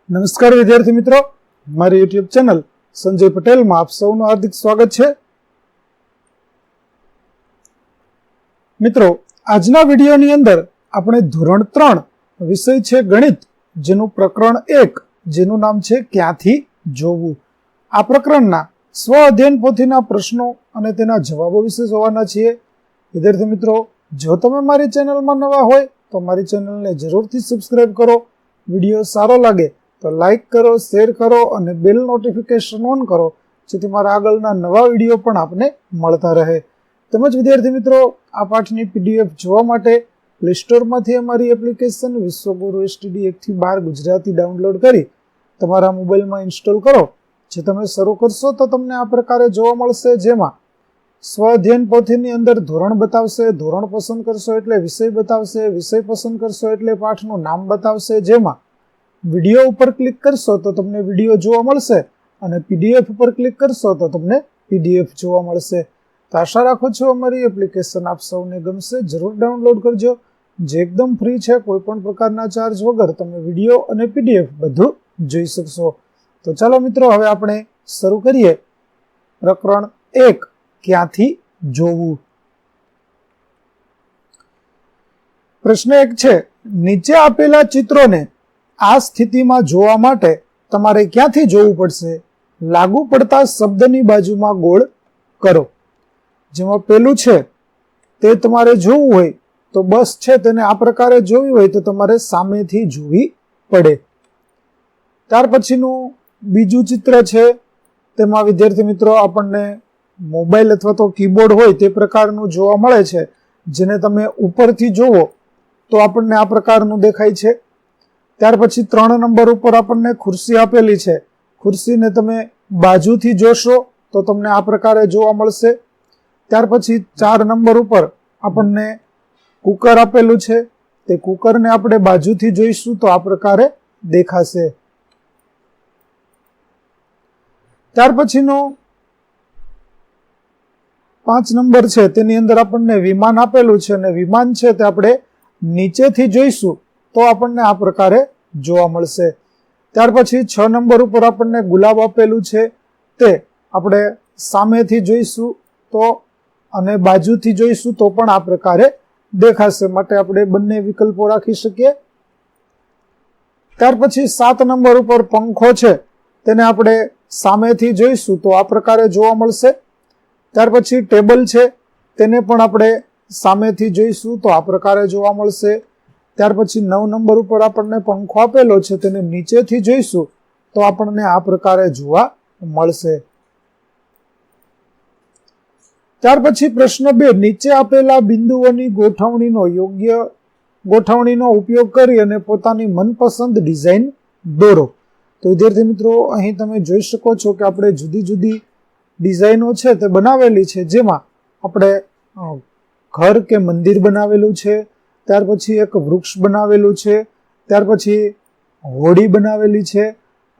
નમસ્કાર વિદ્યાર્થી મિત્રો, મારી યુટ્યુબ ચેનલ સંજય પટેલમાં આપ સૌનું હાર્દિક સ્વાગત છે. મિત્રો, આજના વિડીયોની અંદર આપણે ધોરણ 3 વિષય છે ગણિત, જેનું પ્રકરણ 1 જેનું નામ છે ક્યાંથી જોવું. આ પ્રકરણના સ્વ અધ્યયન પોથીના પ્રશ્નો અને તેના જવાબો વિશે જોવાના છીએ. વિદ્યાર્થી મિત્રો, જો તમે મારી ચેનલમાં નવા હોય તો મારી ચેનલને જરૂરથી સબસ્ક્રાઇબ કરો. વિડીયો સારો લાગે તો લાઈક કરો, શેર કરો અને બેલ નોટિફિકેશન ઓન કરો, જેથી મારા આગળના નવા વિડીયો પણ આપને મળતા રહે. તેમજ વિદ્યાર્થી મિત્રો, આ પાઠની PDF જોવા માટે પ્લે સ્ટોરમાંથી અમારી એપ્લિકેશન વિશ્વગુરુ STD 1 થી 12 ગુજરાતી ડાઉનલોડ કરી તમારા મોબાઈલમાં ઇન્સ્ટોલ કરો. જે તમે શરૂ કરશો તો તમને આ પ્રકારે જોવા મળશે, જેમાં સ્વ અધ્યયન પોથીની અંદર ધોરણ બતાવશે, ધોરણ પસંદ કરશો એટલે વિષય બતાવશે, વિષય પસંદ કરશો એટલે પાઠનું નામ બતાવશે, જેમાં વિડીયો ઉપર ક્લિક કરશો તો તમને વિડીયો જોવા મળશે અને PDF ઉપર ક્લિક કરશો તો તમને PDF જોવા મળશે. તો આશા રાખું છું અમારી એપ્લિકેશન આપ સૌને ગમશે. જરૂર ડાઉનલોડ કરજો, જે એકદમ ફ્રી છે. કોઈ પણ પ્રકારના ચાર્જ વગર તમે વિડીયો અને PDF બધું જોઈ શકશો. તો ચાલો મિત્રો, હવે આપણે શરૂ કરીએ પ્રકરણ 1 ક્યાંથી જોવું. પ્રશ્ન 1 છે, નીચે આપેલા ચિત્રોને આ સ્થિતિમાં જોવા માટે તમારે ક્યાંથી જોવું પડશે? લાગુ પડતા શબ્દની બાજુમાં ગોળ કરો. જેમાં પેલું છે તે તમારે જોવું હોય તો બસ છે તેને આ પ્રકારે જોવી હોય તો તમારે સામેથી જોવી પડે. ત્યાર પછીનું બીજું ચિત્ર છે, તેમાં વિદ્યાર્થી મિત્રો આપણને મોબાઈલ અથવા તો કીબોર્ડ હોય તે પ્રકારનું જોવા મળે છે. જેને તમે ઉપરથી જોવો તો આપણને આ પ્રકારનું દેખાય છે. ત્યાર પછી 3 નંબર ઉપર આપણને ખુરશી આપેલી છે. ખુરશીને તમે બાજુથી જોશો તો તમને આ પ્રકારે જોવા મળશે. ત્યાર પછી 4 નંબર ઉપર આપણને કુકર આપેલું છે. તે કુકરને આપણે બાજુથી જોઈશું તો આ પ્રકારે દેખાશે. ત્યાર પછીનો 5 નંબર છે, તેની અંદર આપણને વિમાન આપેલું છે અને વિમાન છે તે આપણે નીચેથી જોઈશું તો આપણને આ પ્રકારે જોવા મળશે. ત્યાર પછી 6 નંબર ઉપર આપણને ગુલાબ આપેલું છે, તે આપણે સામેથી જોઈશું તો અને બાજુથી જોઈશું તો પણ આ પ્રકારે દેખાશે. માટે આપણે બંને વિકલ્પો રાખી શકીએ. ત્યાર પછી 7 નંબર ઉપર પંખો છે, તેને આપણે સામેથી જોઈશું તો આ પ્રકારે જોવા મળશે. ત્યાર પછી ટેબલ છે, તેને પણ આપણે સામેથી જોઈશું તો આ પ્રકારે જોવા મળશે. ત્યાર પછી 9 નંબર ઉપર આપણને પંખો આપેલો છે, તેને નીચેથી જોઈશું તો આપણને આ પ્રકારે જોવા મળશે. ત્યાર પછી પ્રશ્ન 2, નીચે આપેલા બિંદુઓની ગોઠવણીનો ઉપયોગ કરી અને પોતાની મનપસંદ ડિઝાઇન દોરો. તો વિદ્યાર્થી મિત્રો, અહીં તમે જોઈ શકો છો કે આપણે જુદી જુદી ડિઝાઇનો છે તે બનાવેલી છે. જેમાં આપણે ઘર કે મંદિર બનાવેલું છે, ત્યાર પછી એક વૃક્ષ બનાવેલું છે, ત્યાર પછી હોડી બનાવેલી છે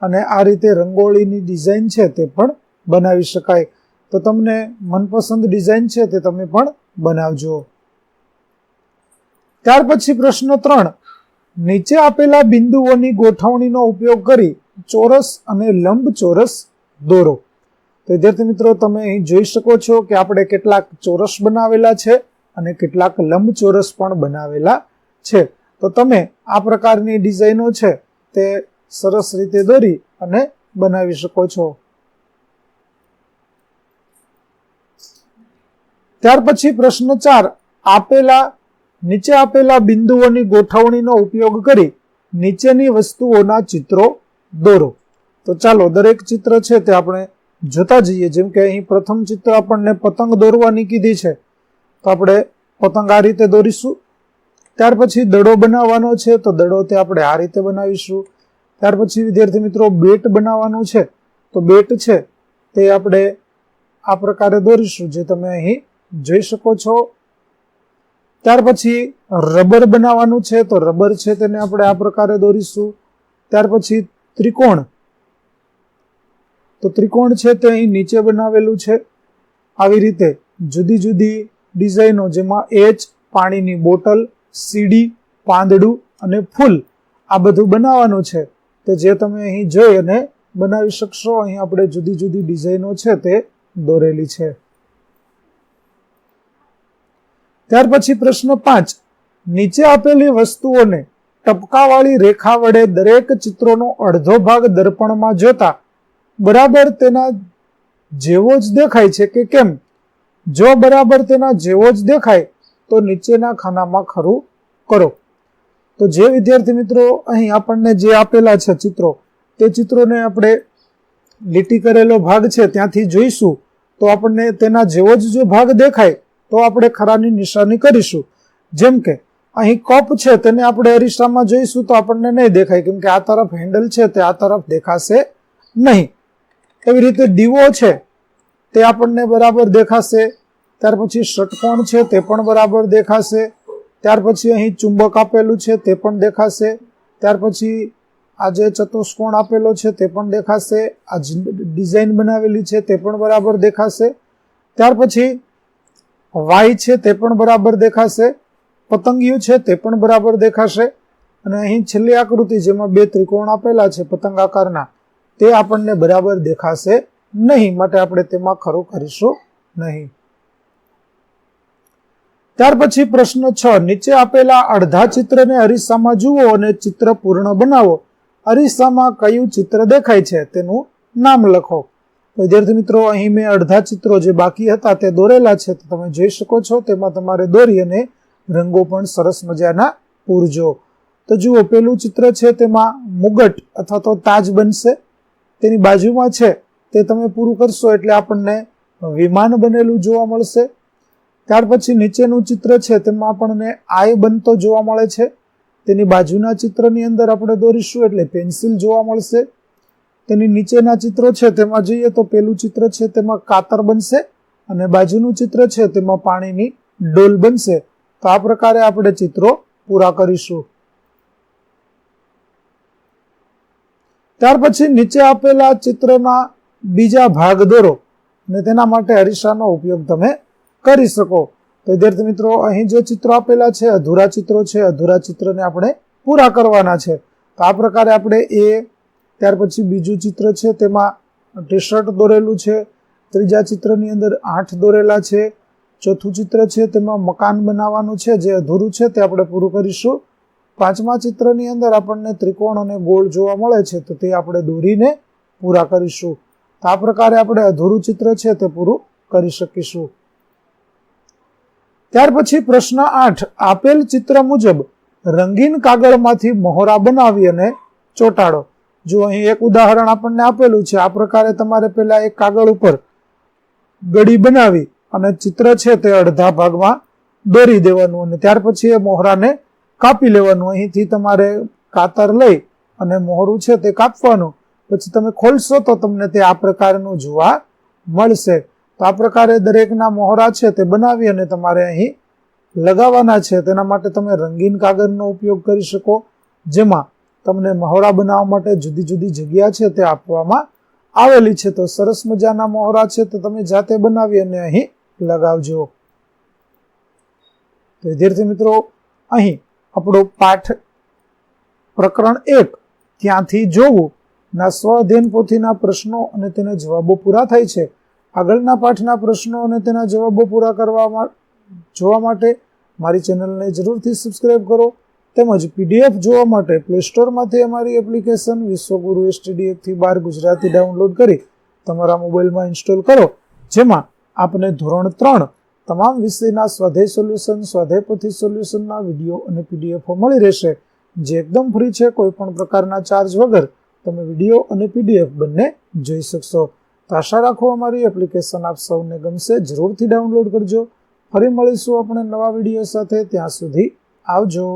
અને આ રીતે રંગોળીની ડિઝાઇન છે તે પણ બનાવી શકાય. તો તમને મનપસંદ ડિઝાઇન છે તે તમે પણ બનાવજો. ત્યાર પછી પ્રશ્ન 3, નીચે આપેલા બિંદુઓની ગોઠવણીનો ઉપયોગ કરી ચોરસ અને લંબચોરસ દોરો. તો વિદ્યાર્થી મિત્રો, તમે અહીં જોઈ શકો છો કે આપણે કેટલાક ચોરસ બનાવેલા છે અને કેટલાક લંબચોરસ પણ બનાવેલા છે. તો તમે આ પ્રકારની ડિઝાઇનો છે તે સરસ રીતે દોરી અને બનાવી શકો છો. ત્યાર પછી પ્રશ્ન 4, નીચે આપેલા બિંદુઓની ગોઠવણીનો ઉપયોગ કરી નીચેની વસ્તુઓના ચિત્રો દોરો. તો ચાલો દરેક ચિત્ર છે તે આપણે જોતા જઈએ. જેમ કે અહીં પ્રથમ ચિત્ર આપણને પતંગ દોરવાની કીધી છે, તો આપણે પતંગ આ રીતે દોરીશું. ત્યાર પછી દડો બનાવવાનો છે, તો દડો તે આપણે આ રીતે બનાવીશું. ત્યાર પછી વિદ્યાર્થી મિત્રો, બેટ બનાવવાનું છે, તો બેટ છે તે આપણે આ પ્રકારે દોરીશું, જે તમે અહીં જોઈ શકો છો. ત્યાર પછી રબર બનાવવાનું છે, તો રબર છે તેને આપણે આ પ્રકારે દોરીશું. ત્યાર પછી ત્રિકોણ, તો ત્રિકોણ છે તે અહીં નીચે બનાવેલું છે. આવી રીતે જુદી જુદી ડિઝાઇનો, જેમાં H, પાણીની બોટલ, સીડી, પાંદડું અને ફૂલ, આ બધું બનાવવાનું છે. તે જે તમે અહીં જોઈ અને બનાવી શકશો. અહીં આપણે જુદી જુદી ડિઝાઇનો છે તે દોરેલી છે. ત્યાર પછી પ્રશ્ન 5, નીચે આપેલી વસ્તુઓને ટપકાવાળી રેખા વડે દરેક ચિત્રોનો અડધો ભાગ દર્પણમાં જોતા બરાબર તેના જેવો જ દેખાય છે કે કેમ? જો બરાબર તેના જેવો જ દેખાય તો નીચેના ખાનામાં ખરું કરો. તો જે વિદ્યાર્થી મિત્રો અહીં આપણને જે આપેલા છે ચિત્રો, તે ચિત્રોને આપણે લીટી કરેલો ભાગ છે ત્યાંથી જોઈશું તો આપણને તેના જેવો જ જો ભાગ દેખાય તો આપણે ખરાની નિશાની કરીશું. જેમ કે અહીં કપ છે તેને આપણે અરીસામાં જોઈશું તો આપણને નહીં દેખાય, કેમ કે આ તરફ હેન્ડલ છે તે આ તરફ દેખાશે નહીં. એવી રીતે દીવો છે તે આપણને બરાબર દેખાશે. ત્યાર પછી ષટકોણ છે તે પણ બરાબર દેખાશે. ત્યાર પછી અહીં ચુંબક આપેલું છે તે પણ દેખાશે. ત્યાર પછી આ જે ચતુષ્કોણ આપેલો છે તે પણ દેખાશે. આ ડિઝાઇન બનાવેલી છે તે પણ બરાબર દેખાશે. ત્યાર પછી વાય છે તે પણ બરાબર દેખાશે. પતંગિયું છે તે પણ બરાબર દેખાશે. અને અહીં છેલ્લી આકૃતિ જેમાં 2 ત્રિકોણ આપેલા છે પતંગ આકારના, તે આપણને બરાબર દેખાશે નહીં, માટે આપણે તેમાં ખરું કરીશું નહીં. ત્યાર પછી પ્રશ્ન 6, નીચે આપેલા અડધા ચિત્રને અરીસામાં જુઓ અને ચિત્ર પૂર્ણ બનાવો. અરીસામાં કયું ચિત્ર દેખાય છે તેનું નામ લખો. વિદ્યાર્થી મિત્રો અહીં મેં અડધા ચિત્રો જે બાકી હતા તે દોરેલા છે, તો તમે જોઈ શકો છો. તેમાં તમારે દોરી અને રંગો પણ સરસ મજાના પૂરજો. તો જુઓ, પેલું ચિત્ર છે તેમાં મુગટ અથવા તો તાજ બનશે. તેની બાજુમાં છે તે તમે પૂરું કરશો એટલે આપણને વિમાન બનેલું જોવા મળશે. ત્યાર પછી નીચેનું ચિત્ર છે તેમાં આપણને આય બનતો જોવા મળે છે. તેની બાજુના ચિત્રની અંદર આપણે દોરીશું એટલે પેન્સિલ જોવા મળશે. તેની નીચેના ચિત્રો છે તેમાં જોઈએ તો પેલું ચિત્ર છે તેમાં કાતર બનશે અને બાજુનું ચિત્ર છે તેમાં પાણીની ડોલ બનશે. તો આ પ્રકારે આપણે ચિત્રો પૂરા કરીશું. ત્યાર પછી નીચે આપેલા ચિત્રના બીજા ભાગ દોરો અને તેના માટે અરીસાનો ઉપયોગ તમે કરી શકો. તો વિદ્યાર્થી મિત્રો અહીં જે ચિત્રો આપેલા છે અધૂરા ચિત્રો છે, અધૂરા ચિત્રને આપણે પૂરા કરવાના છે. તો આ પ્રકારે આપણે ત્યાર પછી બીજું ચિત્ર છે તેમાં ટી શર્ટ દોરેલું છે. ત્રીજા ચિત્રની અંદર 8 દોરેલા છે. ચોથું ચિત્ર છે તેમાં મકાન બનાવવાનું છે, જે અધૂરું છે તે આપણે પૂરું કરીશું. પાંચમા ચિત્રની અંદર આપણને ત્રિકોણ અને ગોળ જોવા મળે છે, તો તે આપણે દોરીને પૂરા કરીશું. તો આ પ્રકારે આપણે અધૂરું ચિત્ર છે તે પૂરું કરી શકીશું. ત્યાર પછી પ્રશ્ન 8, આપેલ ચિત્ર મુજબ રંગીન કાગળમાંથી મહોરા બનાવી અને ચોંટાડો. જો અહીં એક ઉદાહરણ આપણને આપેલું છે. આ પ્રકારે તમારે પહેલા એક કાગળ ઉપર ગળી બનાવી અને ચિત્ર છે તે અડધા ભાગમાં દોરી દેવાનું અને ત્યાર પછી એ મોહરાને કાપી લેવાનું. અહીંથી તમારે કાતર લઈ અને મોહરું છે તે કાપવાનું. પછી તમે ખોલશો તો તમને તે આ પ્રકારનું જોવા મળશે. તો આ પ્રકારે દરેકના મોહરા છે તે બનાવી અને તમારે અહીં લગાવવાના છે. તેના માટે તમે રંગીન કાગળનો ઉપયોગ કરી શકો, જેમાં તમને મહોરા બનાવવા માટે જુદી જુદી જગ્યા છે તે આપવામાં આવેલી છે. તો સરસ મજાના મહોરા છે તો તમે જાતે બનાવી અને અહીં લગાવજો. તો વિદ્યાર્થી મિત્રો અહીં આપણો પાઠ પ્રકરણ 1 ત્યાંથી જોવું ના સ્વ અધ્યયન પોથીના પ્રશ્નો અને તેના જવાબો પૂરા થાય છે. આગળના પાઠના પ્રશ્નો અને તેના જવાબો પૂરા જોવા માટે મારી ચેનલને જરૂરથી સબસ્ક્રાઇબ કરો. તેમજ PDF જોવા માટે પ્લે સ્ટોરમાંથી અમારી એપ્લિકેશન વિશ્વગુરુ STDF થી 12 ગુજરાતી ડાઉનલોડ કરી તમારા મોબાઈલમાં ઇન્સ્ટોલ કરો, જેમાં આપને ધોરણ 3 તમામ વિષયના સ્વાધ્યાય સોલ્યુશન, સ્વાધ્યાય પોથી સોલ્યુશનના વિડીયો અને PDF મળી રહેશે, જે એકદમ ફ્રી છે. કોઈ પણ પ્રકારના ચાર્જ વગર તમે વિડીયો અને PDF બંને જોઈ શકશો. તો આશા રાખો અમારી એપ્લિકેશન આપ સૌને ગમશે. જરૂરથી ડાઉનલોડ કરજો. ફરી મળીશું આપણે નવા વિડીયો સાથે. ત્યાં સુધી આવજો.